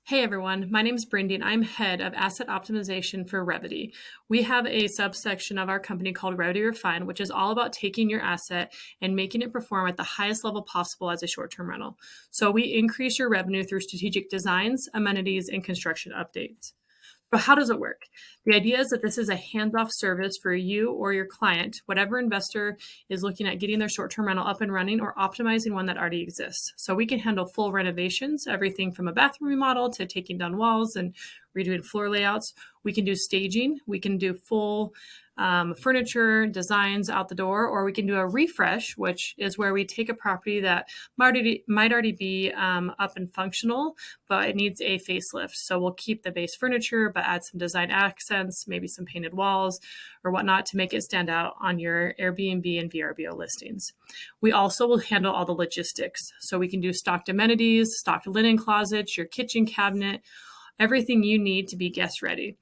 Hey everyone, my name is Bryndee and I'm head of asset optimization for Revedy. We have a subsection of our company called Revedy Refined, which is all about taking your asset and making it perform at the highest level possible as a short-term rental. So we increase your revenue through strategic designs, amenities, and construction updates. But how does it work? The idea is that this is a hands-off service for you or your client, whatever investor is looking at getting their short-term rental up and running or optimizing one that already exists. So we can handle full renovations, everything from a bathroom remodel to taking down walls and redoing floor layouts. We can do staging. We can do full furniture designs out the door, or we can do a refresh, which is where we take a property that might already be up and functional, but it needs a facelift. So we'll keep the base furniture, but add some design accents, maybe some painted walls or whatnot to make it stand out on your Airbnb and VRBO listings. We also will handle all the logistics. So we can do stocked amenities, stocked linen closets, your kitchen cabinet, everything you need to be guest ready.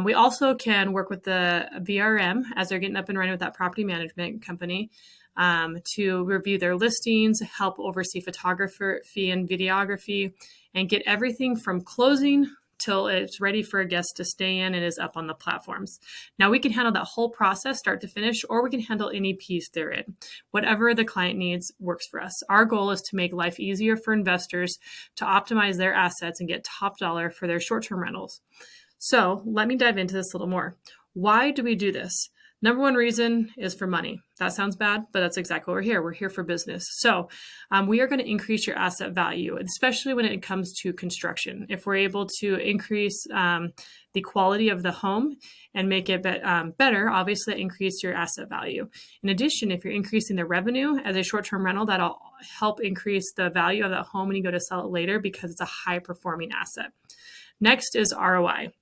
We also can work with the VRM as they're getting up and running with that property management company to review their listings, help oversee photography and videography, and get everything from closing till it's ready for a guest to stay in and is up on the platforms. Now we can handle that whole process start to finish, or we can handle any piece therein. Whatever the client needs works for us. Our goal is to make life easier for investors to optimize their assets and get top dollar for their short-term rentals. So let me dive into this a little more. Why do we do this? Number one reason is for money. That sounds bad, but that's exactly what we're here. We're here for business. So we are going to increase your asset value, especially when it comes to construction. If we're able to increase the quality of the home and make it better, obviously increase your asset value. In addition, if you're increasing the revenue as a short-term rental, that'll help increase the value of that home when you go to sell it later because it's a high-performing asset. Next is ROI.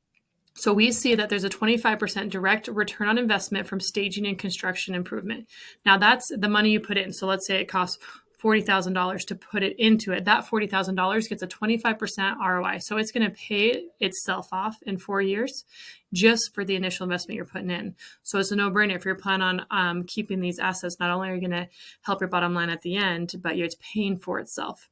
So we see that there's a 25% direct return on investment from staging and construction improvement. Now that's the money you put in. So let's say it costs $40,000 to put it into it. That $40,000 gets a 25% ROI. So it's going to pay itself off in 4 years just for the initial investment you're putting in. So it's a no-brainer. If you're planning on keeping these assets, not only are you going to help your bottom line at the end, but it's paying for itself.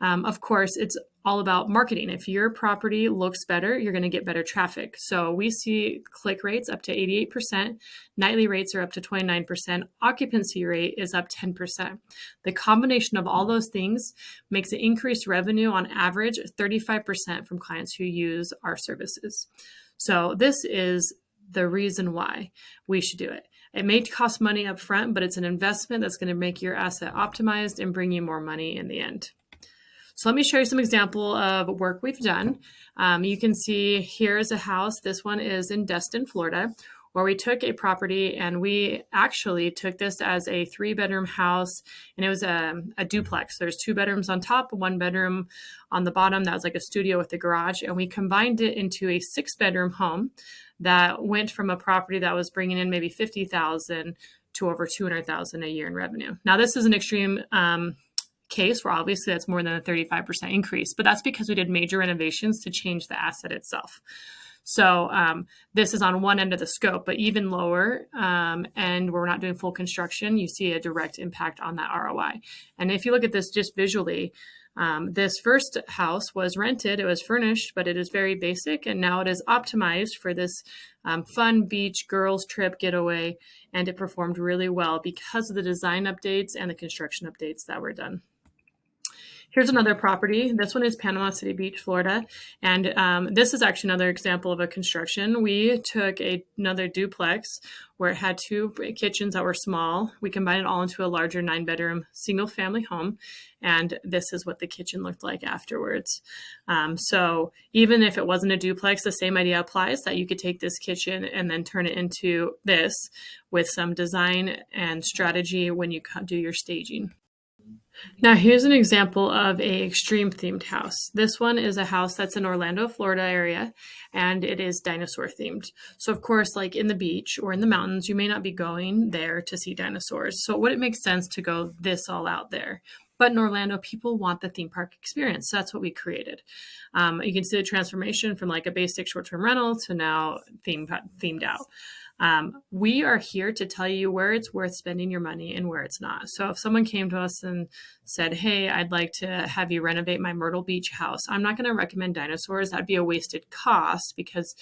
Of course, it's all about marketing. If your property looks better, you're going to get better traffic. So we see click rates up to 88%, nightly rates are up to 29%, occupancy rate is up 10%. The combination of all those things makes an increased revenue on average 35% from clients who use our services. So this is the reason why we should do it. It may cost money up front, but it's an investment that's going to make your asset optimized and bring you more money in the end. So let me show you some example of work we've done. You can see here is a house. This one is in Destin, Florida, where we took a property and we actually took this as a 3-bedroom house, and it was a duplex. There's 2 bedrooms on top, 1 bedroom on the bottom. That was like a studio with a garage, and we combined it into a 6-bedroom home that went from a property that was bringing in maybe $50,000 to over $200,000 a year in revenue. Now this is an extreme case where obviously that's more than a 35% increase, but that's because we did major renovations to change the asset itself. So this is on one end of the scope, but even lower, and we're not doing full construction, you see a direct impact on that ROI. And if you look at this just visually, this first house was rented, it was furnished, but it is very basic, and now it is optimized for this fun beach girls trip getaway, and it performed really well because of the design updates and the construction updates that were done. Here's another property. This one is Panama City Beach, Florida. And this is actually another example of a construction. We took another duplex where it had 2 kitchens that were small. We combined it all into a larger 9-bedroom single family home. And this is what the kitchen looked like afterwards. So even if it wasn't a duplex, the same idea applies that you could take this kitchen and then turn it into this with some design and strategy when you do your staging. Now, here's an example of a extreme themed house. This one is a house that's in Orlando, Florida area, and it is dinosaur themed. So of course, like in the beach or in the mountains, you may not be going there to see dinosaurs. So it wouldn't make sense to go this all out there. But in Orlando, people want the theme park experience. So that's what we created. You can see the transformation from like a basic short-term rental to now themed out. We are here to tell you where it's worth spending your money and where it's not. So if someone came to us and said, hey, I'd like to have you renovate my Myrtle Beach house, I'm not going to recommend dinosaurs. That'd be a wasted cost because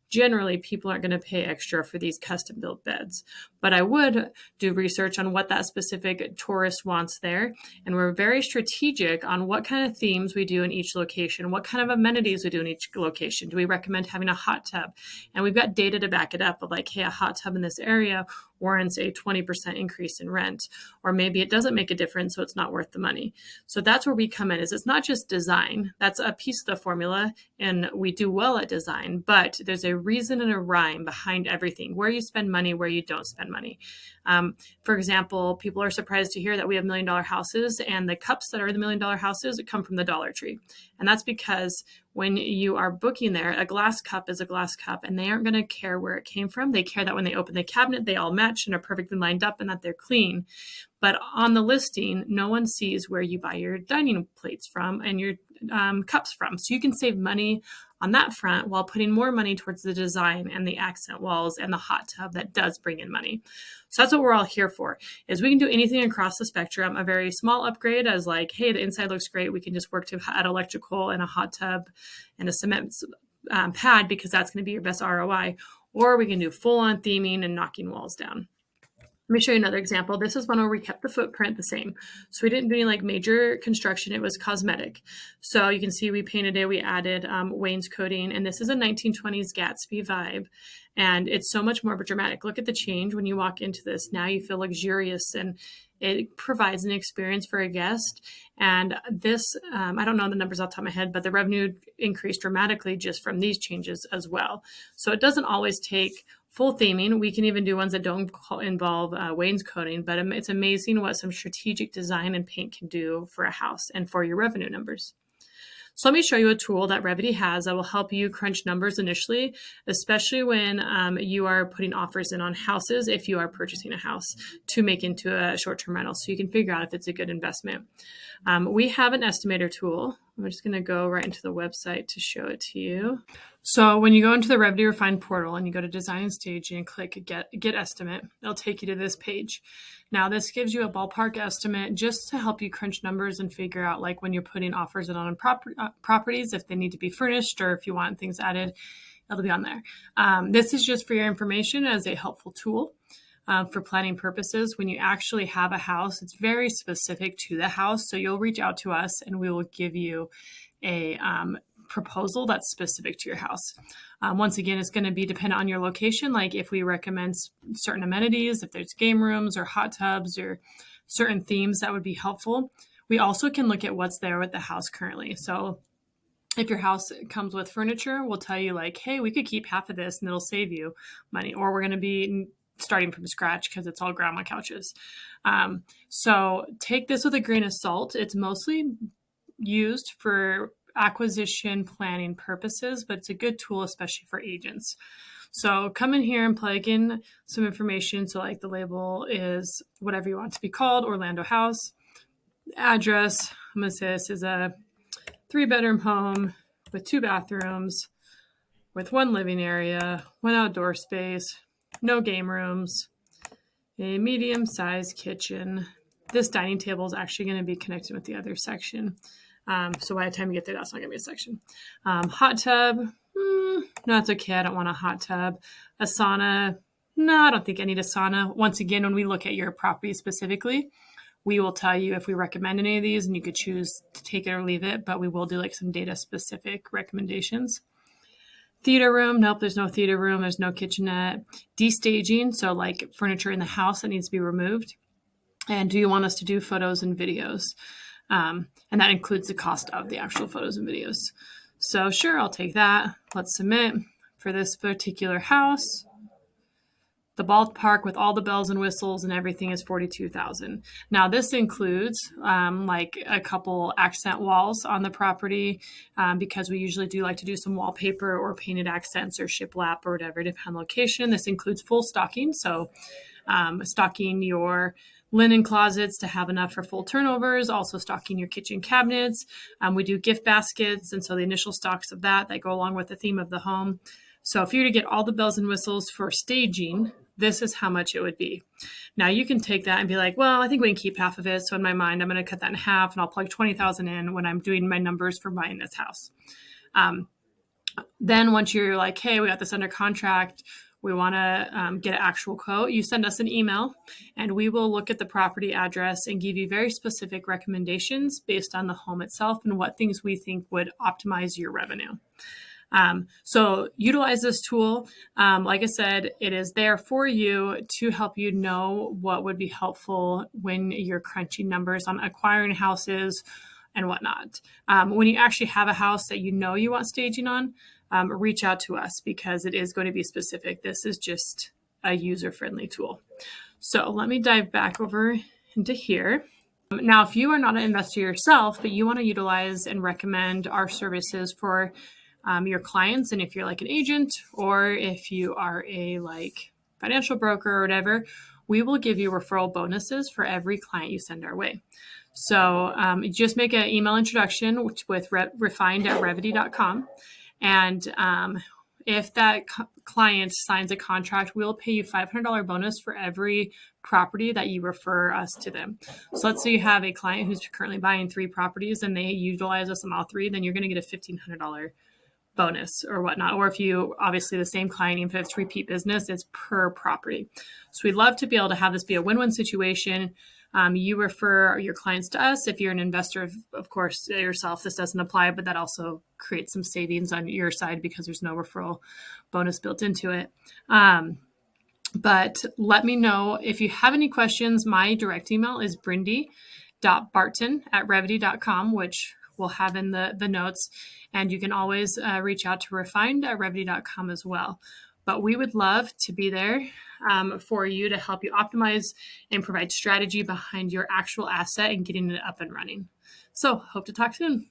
generally people aren't going to pay extra for these custom built beds. But I would do research on what that specific tourist wants there. And we're very strategic on what kind of themes we do in each location, what kind of amenities we do in each location. Do we recommend having a hot tub? And we've got data to back it up of like, hey, a hot tub in this area warrants a 20% increase in rent, or maybe it doesn't make a difference, so it's not worth the money. So that's where we come in. Is it's not just design. That's a piece of the formula, and we do well at design, but there's a reason and a rhyme behind everything, where you spend money, where you don't spend money. For example, people are surprised to hear that we have $1 million houses, and the cups that are the $1 million houses come from the Dollar Tree. And that's because when you are booking there, a glass cup is a glass cup, and they aren't going to care where it came from. They care that when they open the cabinet, they all match and are perfectly lined up and that they're clean. But on the listing, no one sees where you buy your dining plates from and your cups from. So you can save money on that front while putting more money towards the design and the accent walls and the hot tub that does bring in money. So that's what we're all here for, is we can do anything across the spectrum. A very small upgrade as like, hey, the inside looks great. We can just work to add electrical and a hot tub and a cement pad because that's going to be your best ROI. Or we can do full on theming and knocking walls down. Let me show you another example. This is one where we kept the footprint the same. So we didn't do any like major construction. It was cosmetic. So you can see we painted it. We added wainscoting. And this is a 1920s Gatsby vibe. And it's so much more dramatic. Look at the change when you walk into this. Now you feel luxurious and it provides an experience for a guest. And this, I don't know the numbers off the top of my head, but the revenue increased dramatically just from these changes as well. So it doesn't always take full theming. We can even do ones that don't involve wainscoting, but it's amazing what some strategic design and paint can do for a house and for your revenue numbers. So let me show you a tool that Revedy has that will help you crunch numbers initially, especially when you are putting offers in on houses, if you are purchasing a house to make into a short-term rental, so you can figure out if it's a good investment. We have an estimator tool. I'm just going to go right into the website to show it to you. So when you go into the Revedy Refined portal and you go to design and staging and click get estimate, it'll take you to this page. Now this gives you a ballpark estimate just to help you crunch numbers and figure out like when you're putting offers in on properties, if they need to be furnished or if you want things added, it'll be on there. This is just for your information as a helpful tool. For planning purposes. When you actually have a house, it's very specific to the house. So you'll reach out to us and we will give you a proposal that's specific to your house. Once again, it's going to be dependent on your location. Like if we recommend certain amenities, if there's game rooms or hot tubs or certain themes, that would be helpful. We also can look at what's there with the house currently. So if your house comes with furniture, we'll tell you like, hey, we could keep half of this and it'll save you money. Or we're going to be starting from scratch because it's all grandma couches. So take this with a grain of salt. It's mostly used for acquisition planning purposes, but it's a good tool, especially for agents. So come in here and plug in some information. So like the label is whatever you want it to be called, Orlando house. Address, I'm going to say this is a 3-bedroom home with 2 bathrooms, with 1 living area, 1 outdoor space, no game rooms, a medium-sized kitchen. This dining table is actually going to be connected with the other section. So by the time you get there, that's not going to be a section. Hot tub. No, that's okay. I don't want a hot tub. A sauna. No, I don't think I need a sauna. Once again, when we look at your property specifically, we will tell you if we recommend any of these and you could choose to take it or leave it, but we will do like some data-specific recommendations. Theater room. Nope, there's no theater room. There's no kitchenette. Destaging, so like furniture in the house that needs to be removed. And do you want us to do photos and videos? And that includes the cost of the actual photos and videos. So sure, I'll take that. Let's submit for this particular house. The ballpark with all the bells and whistles and everything is $42,000. Now this includes like a couple accent walls on the property because we usually do like to do some wallpaper or painted accents or shiplap or whatever, depending on location. This includes full stocking, so stocking your linen closets to have enough for full turnovers, also stocking your kitchen cabinets. We do gift baskets, and so the initial stocks of that go along with the theme of the home. So if you were to get all the bells and whistles for staging, this is how much it would be. Now you can take that and be like, well, I think we can keep half of it. So in my mind, I'm going to cut that in half and I'll plug 20,000 in when I'm doing my numbers for buying this house. Then once you're like, hey, we got this under contract, we want to get an actual quote, you send us an email and we will look at the property address and give you very specific recommendations based on the home itself and what things we think would optimize your revenue. So utilize this tool. Like I said, it is there for you to help you know what would be helpful when you're crunching numbers on acquiring houses and whatnot. When you actually have a house that you know you want staging on, reach out to us because it is going to be specific. This is just a user-friendly tool. So let me dive back over into here. Now, if you are not an investor yourself, but you want to utilize and recommend our services for your clients, and if you're like an agent or if you are a like financial broker or whatever, we will give you referral bonuses for every client you send our way. So just make an email introduction with refined at revedy.com. And if that client signs a contract, we'll pay you $500 bonus for every property that you refer us to them. So let's say you have a client who's currently buying 3 properties and they utilize us on all 3, then you're going to get a $1,500 bonus or whatnot. Or if you, obviously the same client, even if it's repeat business, it's per property. So we'd love to be able to have this be a win-win situation. You refer your clients to us. If you're an investor, of course, yourself, this doesn't apply, but that also creates some savings on your side because there's no referral bonus built into it. But let me know if you have any questions. My direct email is bryndee.barton@revedy.com, which we'll have in the notes. And you can always reach out to refined at revedy.com as well. But we would love to be there for you to help you optimize and provide strategy behind your actual asset and getting it up and running. So hope to talk soon.